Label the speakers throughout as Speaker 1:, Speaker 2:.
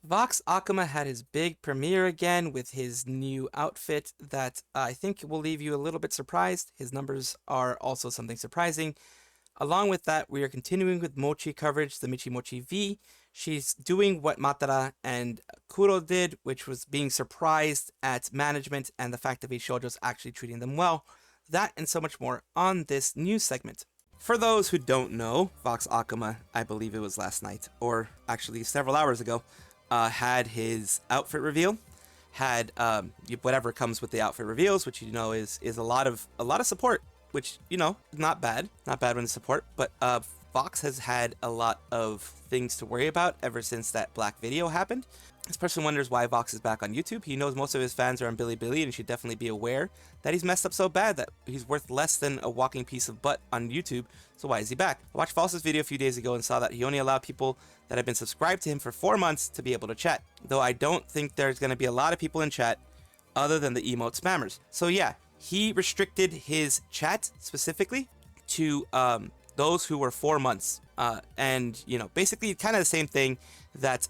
Speaker 1: Vox Akuma had his big premiere again with his new outfit that I think will leave you a little bit surprised. His numbers are also something surprising. Along with that, we are continuing with Mochi coverage, the Michimochievee. She's doing what Matara and Kuro did, which was being surprised at management and the fact that Vshojo's actually treating them well. That and so much more on this news segment. For those who don't know, Vox Akuma, I believe it was last night, or actually several hours ago, had his outfit reveal, had whatever comes with the outfit reveals, which you know is a lot of support, which you know not bad when the support, but Vox has had a lot of things to worry about ever since that black video happened. This person wonders why Vox is back on YouTube. He knows most of his fans are on Bilibili and should definitely be aware that he's messed up so bad that he's worth less than a walking piece of butt on YouTube, so why is he back? I watched False's video a few days ago and saw that he only allowed people that have been subscribed to him for 4 months to be able to chat, though I don't think there's going to be a lot of people in chat other than the emote spammers. So yeah, he restricted his chat specifically to those who were 4 months, and you know, basically kind of the same thing that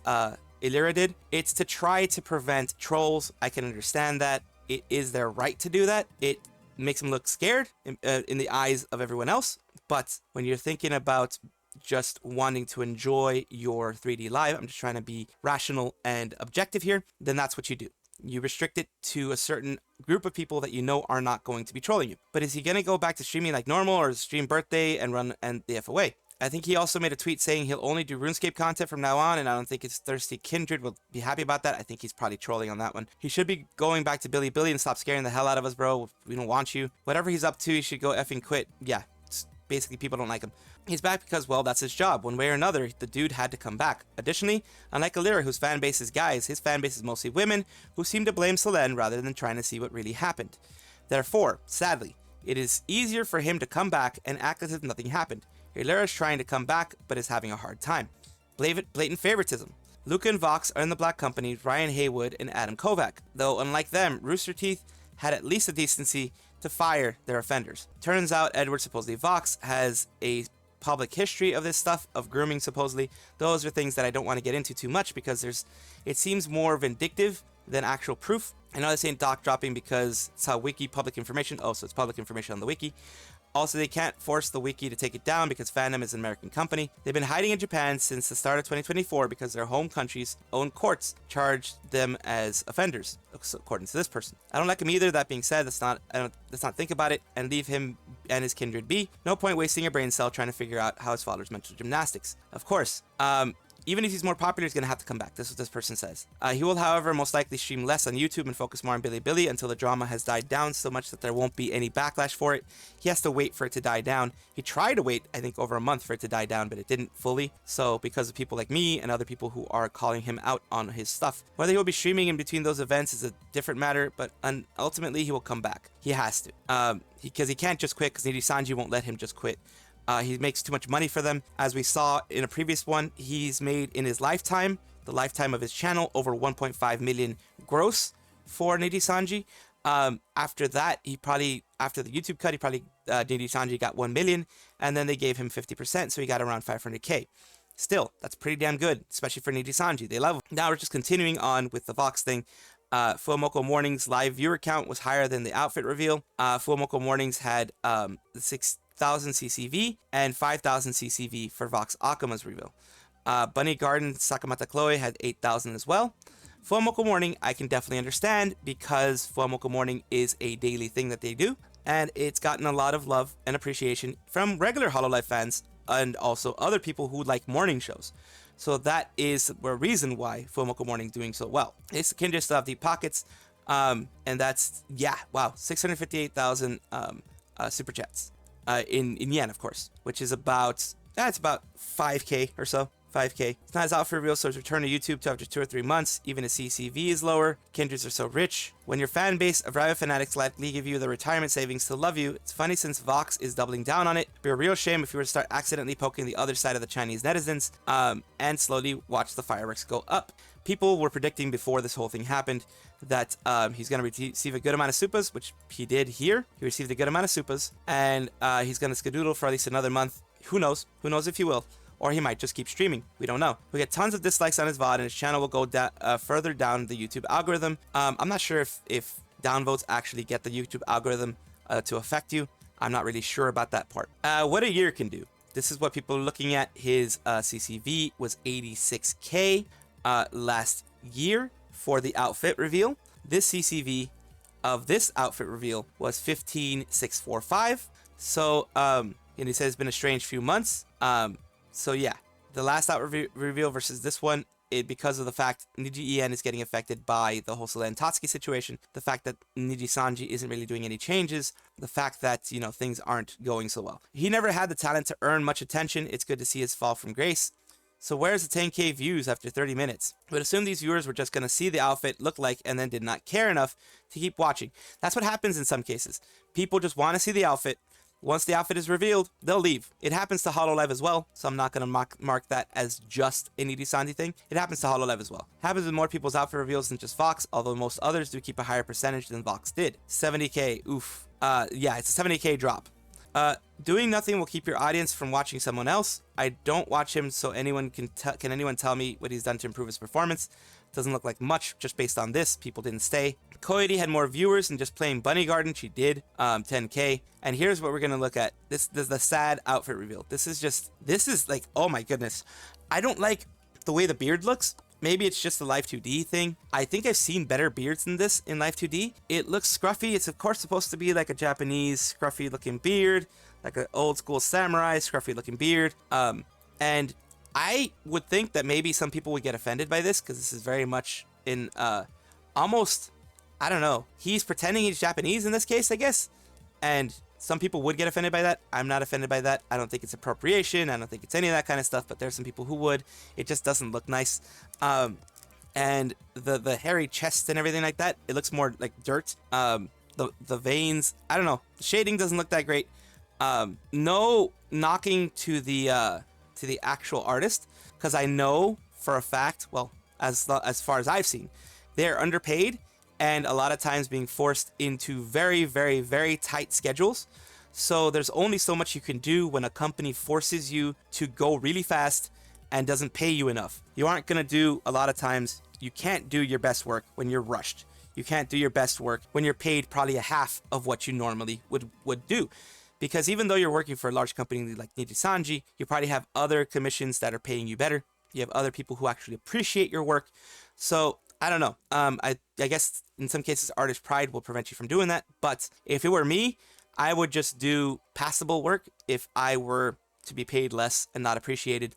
Speaker 1: Illyria did. It's to try to prevent trolls. I can understand that. It is their right to do that. It makes them look scared in the eyes of everyone else. But when you're thinking about just wanting to enjoy your 3D live, I'm just trying to be rational and objective here, then that's what you do. You restrict it to a certain group of people that you know are not going to be trolling you. But is he going to go back to streaming like normal, or stream birthday and run and the F away? I think he also made a tweet saying he'll only do RuneScape content from now on, and I don't think his thirsty kindred will be happy about that. I think he's probably trolling on that one. He should be going back to Bilibili and stop scaring the hell out of us, bro. We don't want you. Whatever he's up to, he should go effing quit. Yeah, basically people don't like him. He's back because, well, that's his job. One way or another, the dude had to come back. Additionally, unlike Illyria, whose fan base is guys, his fan base is mostly women who seem to blame Selen rather than trying to see what really happened. Therefore, sadly, it is easier for him to come back and act as if nothing happened. Illyria is trying to come back, but is having a hard time. Blatant favoritism. Luca and Vox are in the Black Company, Ryan Haywood and Adam Kovac, though unlike them, Rooster Teeth had at least the decency to fire their offenders. Turns out Edward, supposedly Vox, has a public history of this stuff, of grooming supposedly. Those are things that I don't want to get into too much because it seems more vindictive than actual proof. I know this ain't doc dropping because it's how wiki public information. Oh, so it's public information on the wiki. Also, they can't force the wiki to take it down because fandom is an American company. They've been hiding in Japan since the start of 2024 because their home country's own courts charged them as offenders, according to this person. I don't like him either. That being said, let's not think about it and leave him and his kindred be. No point wasting a brain cell trying to figure out how his father's mental gymnastics. Of course, even if he's more popular, he's going to have to come back. This is what this person says. He will, however, most likely stream less on YouTube and focus more on Bilibili until the drama has died down so much that there won't be any backlash for it. He has to wait for it to die down. He tried to wait, I think, over a month for it to die down, but it didn't fully. So because of people like me and other people who are calling him out on his stuff, whether he will be streaming in between those events is a different matter, but ultimately he will come back. He has to. Because he can't just quit because Nijisanji won't let him just quit. He makes too much money for them. As we saw in a previous one, he's made in his lifetime, the lifetime of his channel, over 1.5 million gross for Nijisanji. After that, after the YouTube cut, Nijisanji got 1 million, and then they gave him 50%, so he got around 500k. Still, that's pretty damn good, especially for Nijisanji. They love him. Now we're just continuing on with the Vox thing. Fuomoko Morning's live viewer count was higher than the outfit reveal. Fuomoko Mornings had 6,000 CCV and 5,000 CCV for Vox Akuma's reveal. Bunny Garden Sakamata Chloe had 8,000 as well. Fuomoko Morning I can definitely understand because Fuomoko Morning is a daily thing that they do, and it's gotten a lot of love and appreciation from regular Hololive fans and also other people who like morning shows. So that is a reason why Fuomoko Morning is doing so well. It's Kindred still have deep pockets, and that's, yeah, wow, 658,000 super chats. In yen, of course, which is about, that's about 5k or so. 5k. It's not his outfit reveal, so his return to YouTube to after 2 or 3 months. Even his CCV is lower. Kindreds are so rich. When your fan base of Riot fanatics likely give you the retirement savings to love you, it's funny since Vox is doubling down on it. It'd be a real shame if you were to start accidentally poking the other side of the Chinese netizens, and slowly watch the fireworks go up. people were predicting before this whole thing happened that he's going to receive a good amount of supers, which he did here. He received a good amount of supers, and he's going to skedoodle for at least another month. Who knows? Who knows if he will? Or he might just keep streaming. We don't know. We get tons of dislikes on his VOD, and his channel will go further down the YouTube algorithm. I'm not sure if downvotes actually get the YouTube algorithm to affect you. I'm not really sure about that part. What a year can do. This is what people are looking at. His CCV was 86K last year for the outfit reveal. This CCV of this outfit reveal was 15,645. So, and he says it's been a strange few months. So yeah, the last outfit reveal versus this one, because of the fact Niji is getting affected by the whole Selen Tatsuki situation, the fact that Nijisanji isn't really doing any changes, the fact that, you know, things aren't going so well. He never had the talent to earn much attention. It's good to see his fall from grace. So where's the 10K views after 30 minutes? I would assume these viewers were just going to see the outfit look like and then did not care enough to keep watching. That's what happens in some cases. People just want to see the outfit. Once the outfit is revealed, they'll leave. It happens to Hololive as well, so I'm not going to mark that as just a Nijisanji thing. It happens to Hololive as well. It happens with more people's outfit reveals than just Vox, although most others do keep a higher percentage than Vox did. 70K, oof. Yeah, it's a 70K drop. Doing nothing will keep your audience from watching someone else. I don't watch him, so anyone can anyone tell me what he's done to improve his performance? Doesn't look like much, just based on this. People didn't stay. Koidi had more viewers than just playing Bunny Garden. She did 10K. And here's what we're gonna look at. This is the sad outfit reveal. This is like, oh my goodness. I don't like the way the beard looks. Maybe it's just the Live 2D thing. I think I've seen better beards than this in Live 2D. It looks scruffy. It's of course supposed to be like a Japanese scruffy looking beard, like an old school samurai scruffy looking beard. And I would think that maybe some people would get offended by this because this is very much in almost, I don't know. He's pretending he's Japanese in this case, I guess. And some people would get offended by that. I'm not offended by that. I don't think it's appropriation. I don't think it's any of that kind of stuff, but there's some people who would. It just doesn't look nice. And the hairy chest and everything like that, it looks more like dirt. The veins, I don't know. The shading doesn't look that great. No knocking to the actual artist, because I know for a fact, well, as far as I've seen, they're underpaid and a lot of times being forced into very, very, very tight schedules. So there's only so much you can do when a company forces you to go really fast and doesn't pay you enough. You aren't going to do, a lot of times, you can't do your best work when you're rushed. You can't do your best work when you're paid probably a half of what you normally would do. Because even though you're working for a large company like Nijisanji, you probably have other commissions that are paying you better. You have other people who actually appreciate your work. So I don't know. I guess in some cases, artist pride will prevent you from doing that. But if it were me, I would just do passable work if I were to be paid less and not appreciated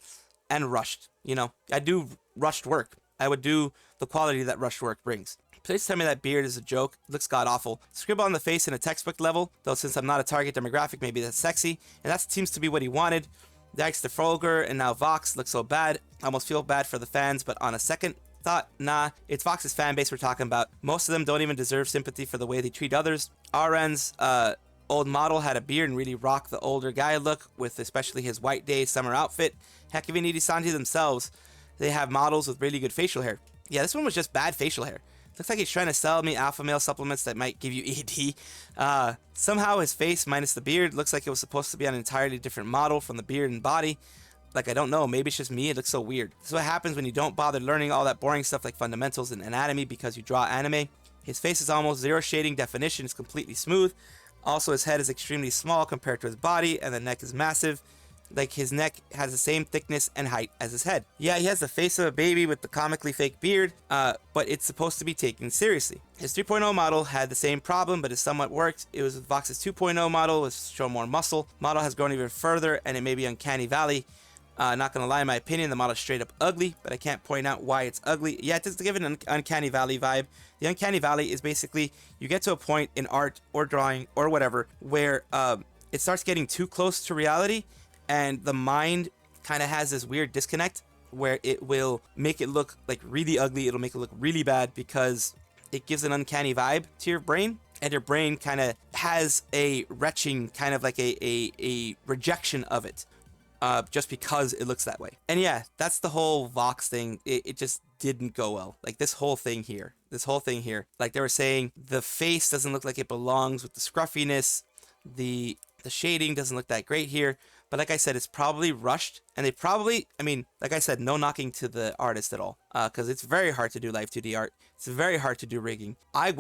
Speaker 1: and rushed. You know, I do rushed work. I would do the quality that rushed work brings. Please tell me that beard is a joke. It looks god-awful. Scribble on the face in a textbook level, though since I'm not a target demographic, maybe that's sexy. And that seems to be what he wanted. Dax the Frolger and now Vox look so bad. I almost feel bad for the fans, but on a second thought, nah, it's Vox's fan base we're talking about. Most of them don't even deserve sympathy for the way they treat others. RN's old model had a beard and really rocked the older guy look, with especially his white day summer outfit. Heck, even Nijisanji themselves, they have models with really good facial hair. Yeah, this one was just bad facial hair. Looks like he's trying to sell me alpha male supplements that might give you ED. Somehow his face minus the beard looks like it was supposed to be on an entirely different model from the beard and body. Like, I don't know, maybe it's just me, it looks so weird. This is what happens when you don't bother learning all that boring stuff like fundamentals and anatomy because you draw anime. His face is almost zero shading definition, it's completely smooth. Also, his head is extremely small compared to his body, and the neck is massive. Like, his neck has the same thickness and height as his head. Yeah, he has the face of a baby with the comically fake beard, but it's supposed to be taken seriously. His 3.0 model had the same problem, but it somewhat worked. It was with Vox's 2.0 model, which showed more muscle. Model has grown even further, and it may be uncanny valley. Not gonna lie, in my opinion, the model is straight up ugly, but I can't point out why it's ugly. Yeah, just to give it an uncanny valley vibe. The uncanny valley is basically, you get to a point in art or drawing or whatever, where it starts getting too close to reality, and the mind kind of has this weird disconnect where it will make it look like really ugly. It'll make it look really bad because it gives an uncanny vibe to your brain, and your brain kind of has a retching, kind of like a rejection of it, just because it looks that way. And yeah, that's the whole Vox thing. It just didn't go well. Like this whole thing here, like they were saying the face doesn't look like it belongs with the scruffiness. The shading doesn't look that great here. But like I said, it's probably rushed, and they probably, I mean, like I said, no knocking to the artist at all, because it's very hard to do live 2D art. It's very hard to do rigging. I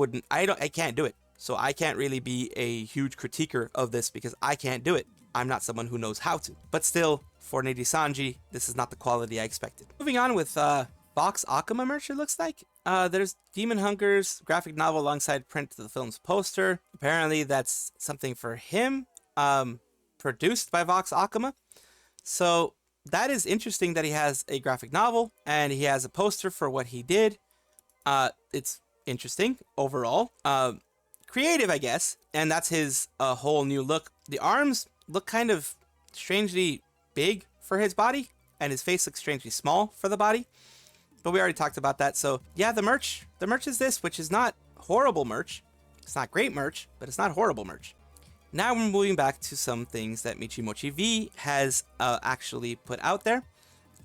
Speaker 1: can't do it. So I can't really be a huge critiquer of this because I can't do it. I'm not someone who knows how to. But still, for Nijisanji, this is not the quality I expected. Moving on with Vox Akuma merch, it looks like. There's Demon Hunger's graphic novel alongside print to the film's poster. Apparently that's something for him. Produced by Vox Akuma. So that is interesting that he has a graphic novel and he has a poster for what he did. It's interesting overall. Creative, I guess. And that's his whole new look. The arms look kind of strangely big for his body, and his face looks strangely small for the body. But we already talked about that. So yeah, the merch is this, which is not horrible merch. It's not great merch, but it's not horrible merch. Now we're moving back to some things that Michimochievee has actually put out there,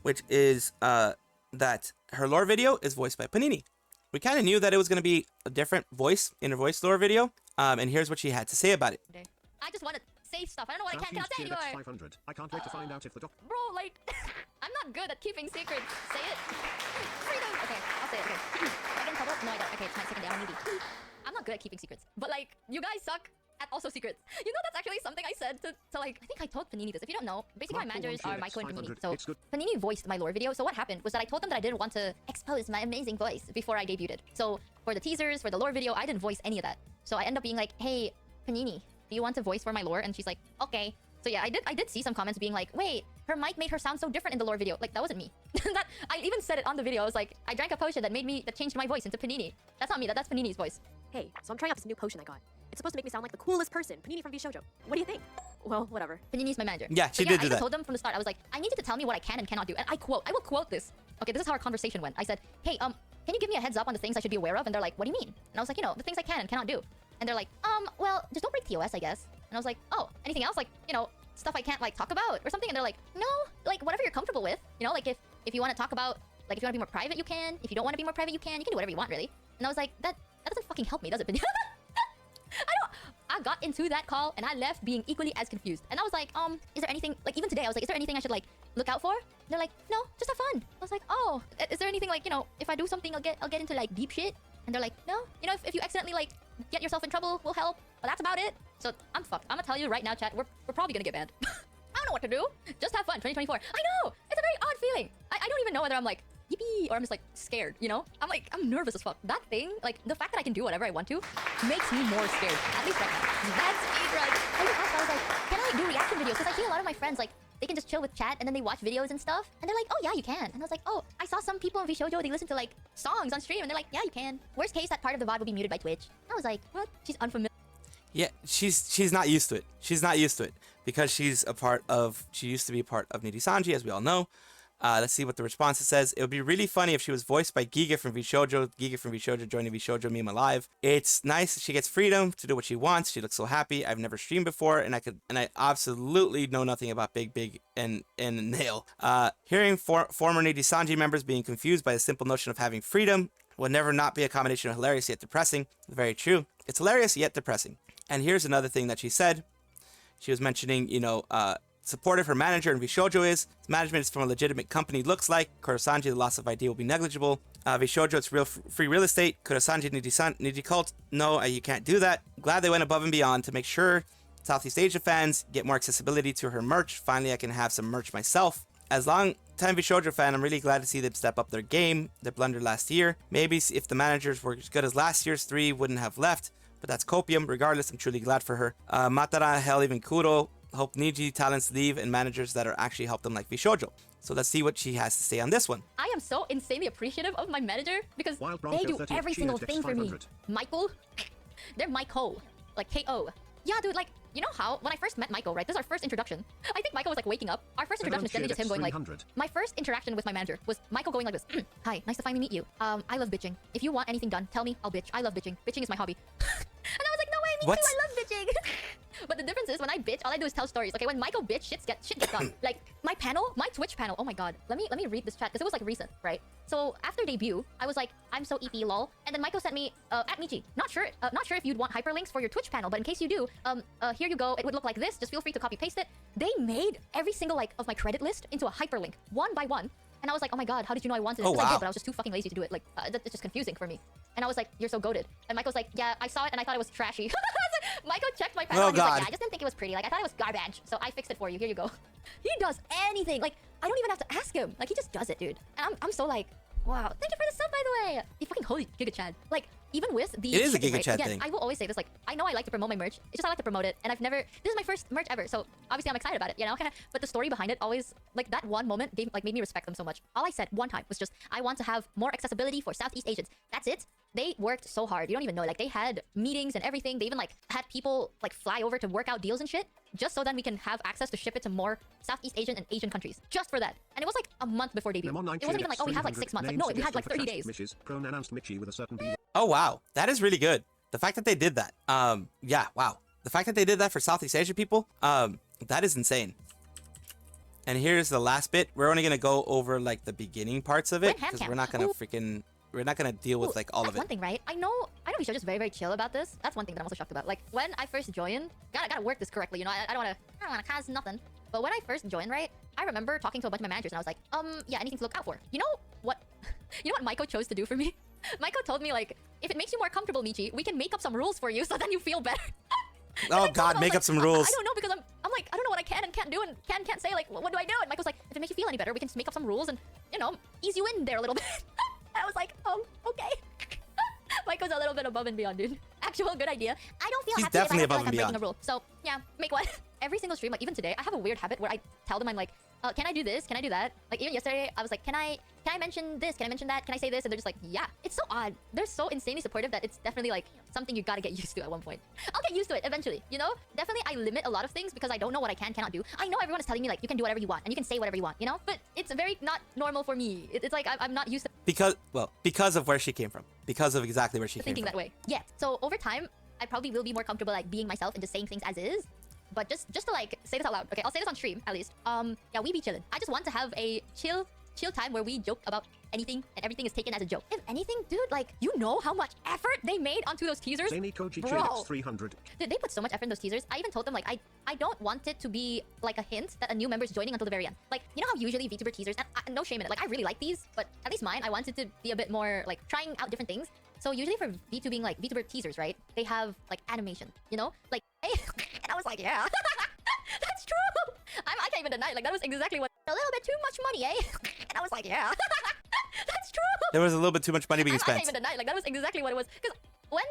Speaker 1: which is that her lore video is voiced by Panini. We kind of knew that it was going to be a different voice, inner voice lore video, and here's what she had to say about it.
Speaker 2: I just want to say stuff. I don't know what I cannot say anymore.
Speaker 3: 500. I can't wait to find out if the doc.
Speaker 2: Bro, like, I'm not good at keeping secrets. Say it. Freedom. Okay, I'll say it. Okay. I get in trouble? No, I don't. Okay, it's my second day. I'm needy. I'm not good at keeping secrets. But, like, you guys suck at also secrets. You know, that's actually something I said to like, I think I told Panini this. If you don't know, basically my managers are Michael and Panini. So Panini voiced my lore video. So what happened was that I told them that I didn't want to expose my amazing voice before I debuted. So for the teasers, for the lore video, I didn't voice any of that. So I ended up being like, hey, Panini, do you want to voice for my lore? And she's like, okay. So yeah, I did see some comments being like, wait, her mic made her sound so different in the lore video. Like, that wasn't me. That I even said it on the video. I was like, I drank a potion that changed my voice into Panini. That's not me. That's Panini's voice.
Speaker 4: Hey, so I'm trying out this new potion I got. It's supposed to make me sound like the coolest person, Panini from Vshojo. What do you think? Well, whatever.
Speaker 2: Panini's my manager.
Speaker 1: Yeah, she did do that.
Speaker 2: I told them from the start. I was like, I need you to tell me what I can and cannot do. And I will quote this. Okay, this is how our conversation went. I said, hey, can you give me a heads up on the things I should be aware of? And they're like, what do you mean? And I was like, you know, the things I can and cannot do. And they're like, well, just don't break TOS, I guess. And I was like, oh, anything else? Like, you know, stuff I can't, like, talk about or something? And they're like, no, like, whatever you're comfortable with. You know, like, if you want to talk about, like, if you want to be more private, you can. If you don't want to be more private, you can. You can do whatever you want, really. And I was like, that doesn't fucking help me, does it? I got into that call and I left being equally as confused. And I was like, is there anything, like, even today, I was like, is there anything I should, like, look out for? And they're like, no, just have fun. I was like, oh, is there anything, like, you know, if I do something, I'll get into, like, deep shit? And they're like, no, you know, if you accidentally, like, get yourself in trouble, we'll help. But that's about it. So I'm fucked. I'm gonna tell you right now, chat, we're probably gonna get banned. I don't know what to do. Just have fun, 2024. I know! It's a very odd feeling. I don't even know whether I'm like, yippee, or I'm just like scared, you know? I'm nervous as fuck. That thing, like, the fact that I can do whatever I want to makes me more scared. At least right now. That's speedrun. I was like, can I do reaction videos? Because I see a lot of my friends, like, they can just chill with chat and then they watch videos and stuff. And they're like, oh yeah, you can. And I was like, oh, I saw some people in Vshojo, they listen to like songs on stream and they're like, yeah, you can. Worst case, that part of the VOD will be muted by Twitch. I was like, what? She's unfamiliar.
Speaker 1: Yeah, she's not used to it. She's not used to it because she used to be a part of Nijisanji, as we all know. Let's see what the response says. It would be really funny if she was voiced by Giga from Vshojo. Giga from Vshojo joining Vshojo meme alive. It's nice that she gets freedom to do what she wants. She looks so happy. I've never streamed before, and I absolutely know nothing about Big and Nail. Hearing former Nijisanji members being confused by the simple notion of having freedom will never not be a combination of hilarious yet depressing. Very true. It's hilarious yet depressing. And here's another thing that she said. She was mentioning, you know, supportive her manager in Vshojo is. His management is from a legitimate company looks like. Kurosanji, the loss of ID will be negligible. Vshojo, it's real free real estate. Kurosanji, Niji cult, no, you can't do that. Glad they went above and beyond to make sure Southeast Asia fans get more accessibility to her merch. Finally, I can have some merch myself. As long-time Vshojo fan, I'm really glad to see them step up their game. Their blunder last year. Maybe if the managers were as good as last year's 3, wouldn't have left. But that's copium. Regardless, I'm truly glad for her. Matara, hell, even Kuro. Hope Niji talents leave and managers that are actually help them like Vshojo. So let's see what she has to say on this one.
Speaker 2: I am so insanely appreciative of my manager because they do every single thing for me. Michael, they're Michael, like K-O. Yeah, dude, like, you know how, when I first met Michael, right, this is our first introduction. I think Michael was like waking up. Our first introduction is generally just him going like, my first interaction with my manager was Michael going like this. Hi, nice to finally meet you. I love bitching. If you want anything done, tell me, I'll bitch. I love bitching. Bitching is my hobby. And I was like, no way,
Speaker 1: What?
Speaker 2: too, I love bitching. But the difference is when I bitch, all I do is tell stories. Okay, when Michael bitch, shit gets done. Like my Twitch panel. Oh my god. Let me read this chat because it was like recent, right? So after debut, I was like, I'm so EP lol, and then Michael sent me at Michi. Not sure if you'd want hyperlinks for your Twitch panel, but in case you do, here you go. It would look like this. Just feel free to copy paste it. They made every single like of my credit list into a hyperlink, one by one. And I was like, oh my god, how did you know I wanted it?
Speaker 1: Oh,
Speaker 2: Because I
Speaker 1: wow.
Speaker 2: did, but I was just too fucking lazy to do it. Like, it's just confusing for me. And I was like, you're so goated. And Michael's like, yeah, I saw it and I thought it was trashy. Michael checked my panel
Speaker 1: Oh,
Speaker 2: and he was like,
Speaker 1: God.
Speaker 2: yeah, I just didn't think it was pretty. Like, I thought it was garbage. So I fixed it for you. Here you go. He does anything. Like, I don't even have to ask him. Like, he just does it, dude. And I'm so like, wow. Thank you for the sub, by the way. You fucking holy Giga Chad. Like, even with the
Speaker 1: It is a
Speaker 2: shipping
Speaker 1: Giga
Speaker 2: rate,
Speaker 1: Chad
Speaker 2: again,
Speaker 1: thing.
Speaker 2: I will always say this. Like, I know I like to promote my merch. It's just I like to promote it. And I've never... This is my first merch ever. So obviously I'm excited about it, you know? But the story behind it always... Like, that one moment made me respect them so much. All I said one time was just, I want to have more accessibility for Southeast Asians. That's it. They worked so hard. You don't even know. Like, they had meetings and everything. They even, like, had people, like, fly over to work out deals and shit. Just so then we can have access to ship it to more Southeast Asian and Asian countries. Just for that. And it was, like, a month before debut. It wasn't even like, oh, we have, like, 6 months. Like, no, we had, like, 30 days.
Speaker 3: Mishes, pronounced Michi with a certain B.
Speaker 1: Oh wow, that is really good. The fact that they did that. Yeah, wow. The fact that they did that for Southeast Asian people, that is insane. And here's the last bit. We're only gonna go over like the beginning parts of it because we're not gonna deal with like all
Speaker 2: That's
Speaker 1: of it.
Speaker 2: one thing, right? I know Vshojo just very, very chill about this. That's one thing that I'm also shocked about. Like, when I first joined, gotta work this correctly, you know? I don't wanna cause nothing. But when I first joined, right, I remember talking to a bunch of my managers and I was like, yeah, anything to look out for. You know what? You know what Maiko chose to do for me? Maiko told me, like, if it makes you more comfortable, Michi, we can make up some rules for you so then you feel better.
Speaker 1: Oh god, make up some rules.
Speaker 2: I don't know, because I'm like, I don't know what I can and can't do and can't say, like, what do I do? And Michael's like, if it makes you feel any better, we can just make up some rules and, you know, ease you in there a little bit. I was like, oh, okay. Michael's a little bit above and beyond, dude. Actual good idea. I don't feel
Speaker 1: He's
Speaker 2: happy if I
Speaker 1: definitely
Speaker 2: feel
Speaker 1: above
Speaker 2: like
Speaker 1: and
Speaker 2: I'm breaking
Speaker 1: beyond.
Speaker 2: a rule. So, yeah, make one. Every single stream, like even today, I have a weird habit where I tell them I'm like, can I do this? Can I do that? Like even yesterday, I was like, can I mention this? Can I mention that? Can I say this? And they're just like, yeah. It's so odd. They're so insanely supportive that it's definitely like something you gotta get used to at one point. I'll get used to it eventually, you know? Definitely I limit a lot of things because I don't know what I cannot do. I know everyone is telling me like, you can do whatever you want and you can say whatever you want, you know? But it's very not normal for me. It's like, I'm not used to
Speaker 1: Because of where she came from. Because of exactly where she came
Speaker 2: thinking
Speaker 1: from.
Speaker 2: that way. Yeah. So over time, I probably will be more comfortable like being myself and just saying things as is. But just to like say this out loud, okay? I'll say this on stream at least. Yeah, we be chillin'. I just want to have a chill time where we joke about anything and everything is taken as a joke. If anything, dude, like you know how much effort they made onto those teasers, bro.
Speaker 3: 300.
Speaker 2: Dude, they put so much effort in those teasers. I even told them like I don't want it to be like a hint that a new member is joining until the very end. Like you know how usually VTuber teasers, and no shame in it. Like I really like these, but at least mine, I wanted to be a bit more like trying out different things. So usually for VTuber teasers, right? They have like animation, you know, like hey, and I was like, yeah, that's true. I can't even deny it. Like that was exactly what a little bit too much money, eh? And I was like, yeah, that's true.
Speaker 1: There was a little bit too much money being
Speaker 2: I
Speaker 1: spent.
Speaker 2: can't even deny it. Like that was exactly what it was. Because when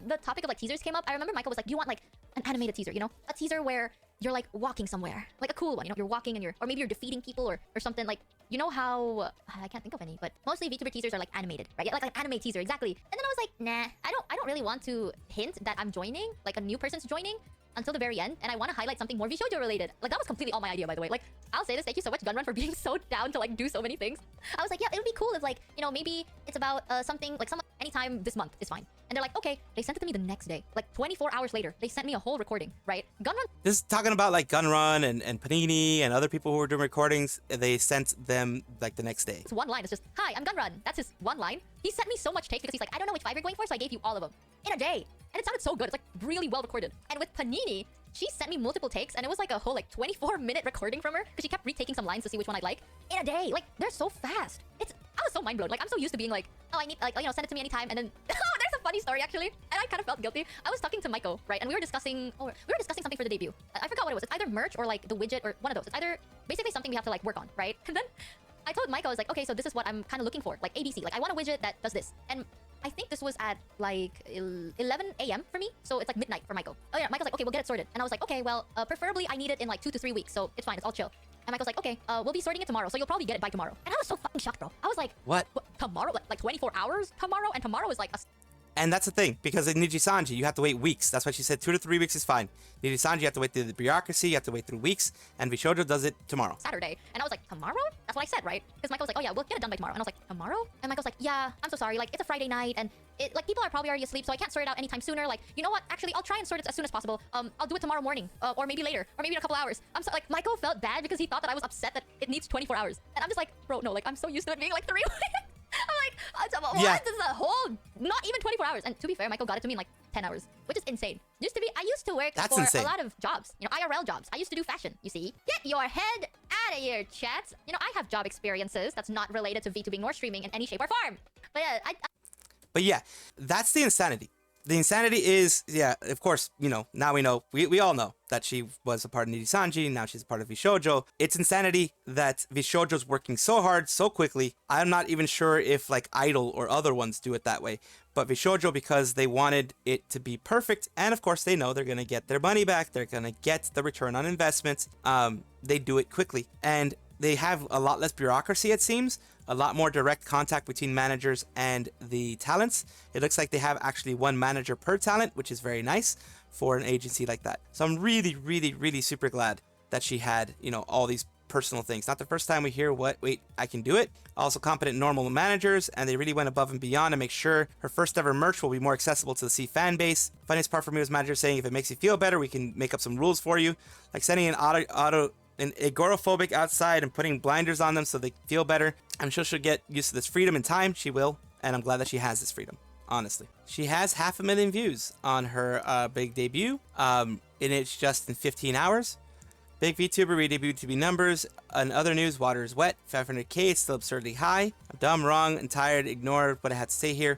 Speaker 2: the topic of like teasers came up, I remember Michael was like, "Do you want like an animated teaser? You know, a teaser where you're like walking somewhere, like a cool one. You know, you're walking and or maybe you're defeating people or something. Like you know how I can't think of any, but mostly VTuber teasers are like animated, right? Yeah, like an anime teaser, exactly. And then I was like, nah, I don't really want to hint that I'm joining, like a new person's joining until the very end, and I want to highlight something more Vshojo related. Like that was completely all my idea, by the way. Like I'll say this, thank you so much Gunrun for being so down to like do so many things. I was like, yeah, it would be cool if like, you know, maybe it's about something like anytime this month is fine. And they're like, okay. They sent it to me the next day, like 24 hours later. They sent me a whole recording, right? Gunrun.
Speaker 1: This is talking about like Gunrun and Panini and other people who were doing recordings. They sent them like the next day.
Speaker 2: It's one line. It's just, hi, I'm Gunrun. That's his one line. He sent me so much take because he's like, I don't know which vibe you're going for, so I gave you all of them in a day. And it sounded so good. It's like really well recorded. And with Panini, she sent me multiple takes, and it was like a whole like 24-minute recording from her because she kept retaking some lines to see which one I'd like in a day. Like they're so fast. I was so mind blown. Like I'm so used to being like, oh, I need like you know send it to me anytime. And then oh, there's a funny story actually, and I kind of felt guilty. I was talking to Maiko, right, and we were discussing something for the debut. I forgot what it was. It's either merch or like the widget or one of those. It's either basically something we have to like work on, right? And then I told Maiko, I was like, okay, so this is what I'm kind of looking for, like ABC. Like I want a widget that does this, and I think this was at like 11 a.m. for me, so it's like midnight for Michael. Oh yeah, Michael's like, okay, we'll get it sorted. And I was like, okay, well, preferably I need it in like 2 to 3 weeks, so it's fine, it's all chill. And Michael's like, okay, we'll be sorting it tomorrow, so you'll probably get it by tomorrow. And I was so fucking shocked, bro. I was like,
Speaker 1: What?
Speaker 2: tomorrow? Like 24 hours tomorrow? And tomorrow is like a...
Speaker 1: And that's the thing, because in Nijisanji, you have to wait weeks. That's why she said 2 to 3 weeks is fine. Nijisanji, you have to wait through the bureaucracy, you have to wait through weeks, and Vshojo does it tomorrow.
Speaker 2: Saturday. And I was like, tomorrow? That's what I said, right? Because Michael was like, oh yeah, we'll get it done by tomorrow. And I was like, tomorrow? And Michael's like, yeah, I'm so sorry. Like, it's a Friday night, and like people are probably already asleep, so I can't sort it out anytime sooner. Like, you know what? Actually, I'll try and sort it as soon as possible. I'll do it tomorrow morning, or maybe later, or maybe in a couple hours. I'm so like, Michael felt bad because he thought that I was upset that it needs 24 hours, and I'm just like, bro, no, like I'm so used to it being like 3 weeks. I'm like, what?
Speaker 1: Yeah.
Speaker 2: This is a whole, not even 24 hours. And to be fair, Michael got it to me in like 10 hours, which is insane. I used to work
Speaker 1: That's
Speaker 2: for
Speaker 1: insane.
Speaker 2: a lot of jobs, you know, IRL jobs. I used to do fashion, you see. Get your head out of here, chat. You know, I have job experiences that's not related to VTubing nor streaming in any shape or form. But yeah,
Speaker 1: But yeah, that's the insanity. The insanity is, yeah, of course, you know, now we know, we all know that she was a part of Nijisanji, now she's a part of Vshojo. It's insanity that Vshojo's working so hard, so quickly. I'm not even sure if like Idol or other ones do it that way. But Vshojo, because they wanted it to be perfect, and of course they know they're going to get their money back, they're going to get the return on investment, they do it quickly. And they have a lot less bureaucracy, it seems. A lot more direct contact between managers and the talents. It looks like they have actually one manager per talent, which is very nice for an agency like that. So I'm really, really, really super glad that she had, you know, all these personal things. Not the first time we hear wait, I can do it. Also competent normal managers, and they really went above and beyond to make sure her first ever merch will be more accessible to the C fan base. Funniest part for me was manager saying, if it makes you feel better, we can make up some rules for you. Like sending an an agoraphobic outside and putting blinders on them so they feel better. I'm sure she'll get used to this freedom in time. She will, and I'm glad that she has this freedom, honestly. She has 500,000 views on her big debut, and it's just in 15 hours. Big VTuber re-debuted to be numbers. In other news, water is wet. 500k is still absurdly high. I'm dumb, wrong, and tired. Ignore what I had to say here.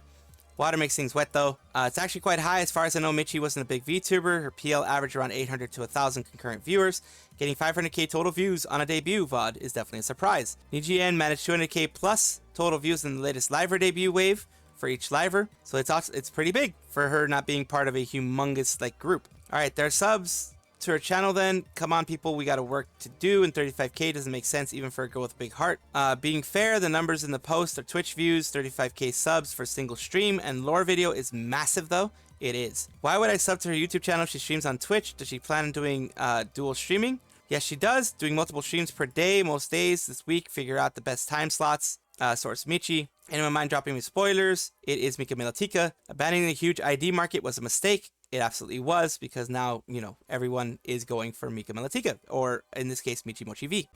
Speaker 1: Water makes things wet though. It's actually quite high. As far as I know, Michi wasn't a big VTuber. Her PL averaged around 800 to 1,000 concurrent viewers. Getting 500k total views on a debut VOD is definitely a surprise. Nijin managed 200k plus total views in the latest Liver debut wave for each Liver. So it's pretty big for her not being part of a humongous like group. Alright, there are subs to her channel then. Come on people, we got a work to do, and 35k doesn't make sense even for a girl with a big heart. Being fair, the numbers in the post are Twitch views, 35k subs for a single stream, and lore video is massive though. It is. Why would I sub to her YouTube channel? She streams on Twitch. Does she plan on doing dual streaming? Yes, she does. Doing multiple streams per day, most days this week. Figure out the best time slots. Source Michi. Anyone mind dropping me spoilers? It is Mika Melatika. Abandoning the huge ID market was a mistake. It absolutely was, because now, you know, everyone is going for Mika Melatika, or in this case, Michimochievee.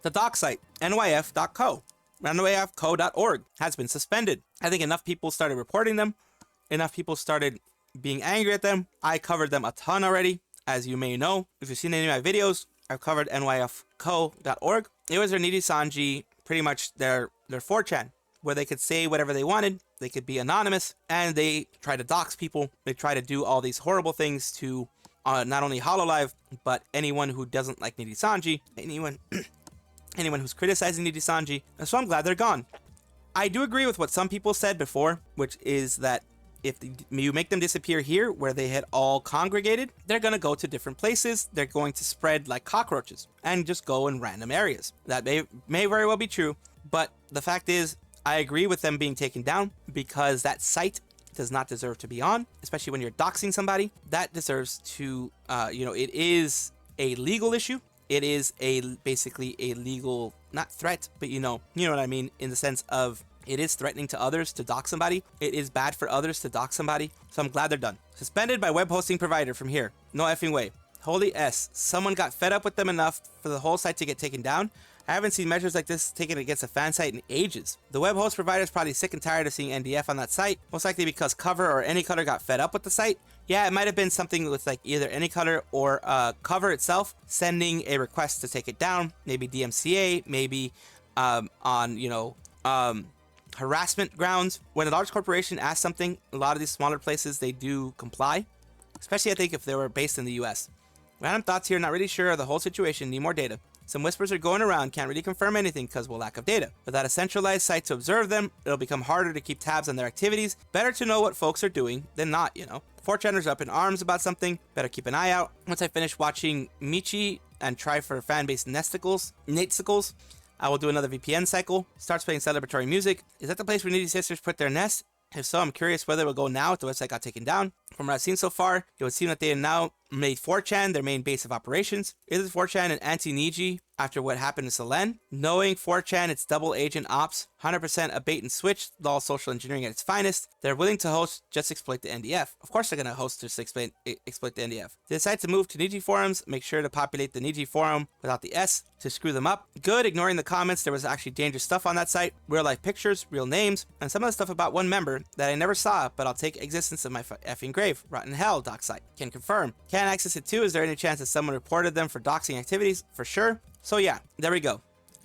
Speaker 1: The Dox Site, nyf.co, nyfco.org, has been suspended. I think enough people started reporting them. Enough people started being angry at them. I covered them a ton already, as you may know. If you've seen any of my videos, I've covered nyfco.org. It was their Nijisanji, pretty much their 4chan, where they could say whatever they wanted. They could be anonymous, and they try to dox people. They try to do all these horrible things to not only Hololive, but anyone who doesn't like Nijisanji, anyone who's criticizing Nijisanji. And so I'm glad they're gone. I do agree with what some people said before, which is that if you make them disappear here, where they had all congregated, they're going to go to different places. They're going to spread like cockroaches and just go in random areas. That may very well be true, but the fact is, I agree with them being taken down, because that site does not deserve to be on, especially when you're doxing somebody. That deserves to, it is a legal issue. It is basically a legal, not threat, but you know what I mean, in the sense of it is threatening to others to dox somebody. It is bad for others to dox somebody. So I'm glad they're done. Suspended by web hosting provider from here. No effing way. Holy S. Someone got fed up with them enough for the whole site to get taken down. I haven't seen measures like this taken against a fan site in ages. The web host provider is probably sick and tired of seeing NDF on that site, most likely because Cover or Anycolor got fed up with the site. Yeah, it might have been something with like either Anycolor or Cover itself sending a request to take it down, maybe DMCA, maybe on harassment grounds. When a large corporation asks something, a lot of these smaller places, they do comply, especially I think if they were based in the US. Random thoughts here, not really sure of the whole situation, need more data. Some whispers are going around, can't really confirm anything because of lack of data. Without a centralized site to observe them, it'll become harder to keep tabs on their activities. Better to know what folks are doing than not, 4chaners up in arms about something, better keep an eye out. Once I finish watching Michi and try for fan-based Natesicles, I will do another VPN cycle. Starts playing celebratory music. Is that the place where Nijisisters put their nest? If so, I'm curious whether it will go now if the website got taken down. From what I've seen so far, it would seem that they have now made 4chan their main base of operations. Is 4chan an anti-Niji after what happened to Selen. Knowing 4chan, it's double agent ops, 100% a bait and switch, lol social engineering at its finest. They're willing to host, just exploit the NDF. Of course they're going to host, just exploit the NDF. They decide to move to Niji forums, make sure to populate the Niji forum without the S to screw them up. Good, ignoring the comments, there was actually dangerous stuff on that site. Real life pictures, real names, and some of the stuff about one member that I never saw, but I'll take existence of my effing grave. Rotten hell, Dox Site. Can confirm. Can't access it too. Is there any chance that someone reported them for doxing activities? For sure. So yeah, there we go.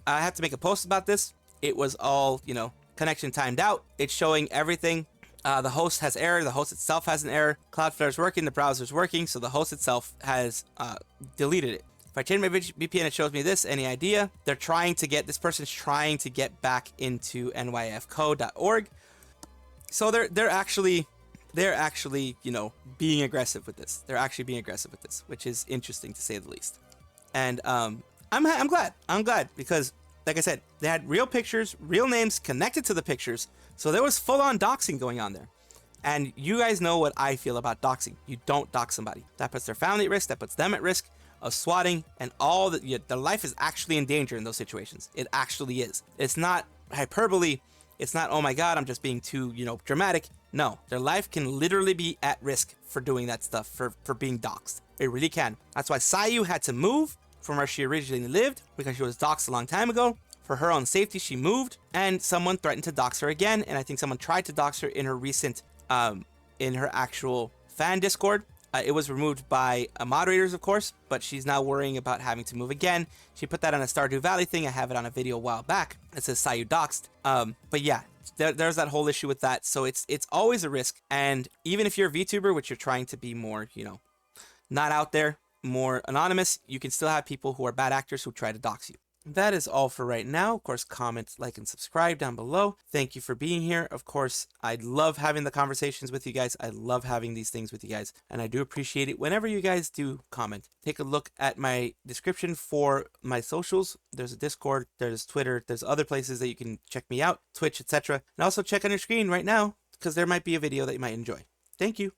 Speaker 1: I have to make a post about this. It was all, you know, connection timed out. It's showing everything. The host has error. The host itself has an error. Cloudflare is working. The browser is working. So the host itself has deleted it. If I change my VPN, it shows me this. Any idea? They're trying to get, this person's trying to get back into nyfco.org. So they're actually, you know, being aggressive with this. They're actually being aggressive with this, which is interesting to say the least. And I'm glad because, like I said, they had real pictures, real names connected to the pictures. So there was full-on doxing going on there. And you guys know what I feel about doxing. You don't dox somebody. That puts their family at risk. That puts them at risk of swatting, and all that. Their life is actually in danger in those situations. It actually is. It's not hyperbole. It's not, oh my God, I'm just being too, you know, dramatic. No, their life can literally be at risk for doing that stuff, for being doxed. It really can. That's why Sayu had to move from where she originally lived, because she was doxed a long time ago. For her own safety, she moved, and someone threatened to dox her again, and I think someone tried to dox her in her recent, in her actual fan Discord. It was removed by moderators, of course, but she's now worrying about having to move again. She put that on a Stardew Valley thing. I have it on a video a while back. It says Sayu doxed. But yeah, there's that whole issue with that. So it's always a risk. And even if you're a VTuber, which you're trying to be more, you know, not out there, more anonymous, you can still have people who are bad actors who try to dox you. That is all for right now. Of course, comment, like, and subscribe down below. Thank you for being here. Of course, I love having the conversations with you guys. I love having these things with you guys, and I do appreciate it whenever you guys do comment. Take a look at my description for my socials. There's a Discord, there's Twitter, there's other places that you can check me out, Twitch, etc. And also check on your screen right now, because there might be a video that you might enjoy. Thank you.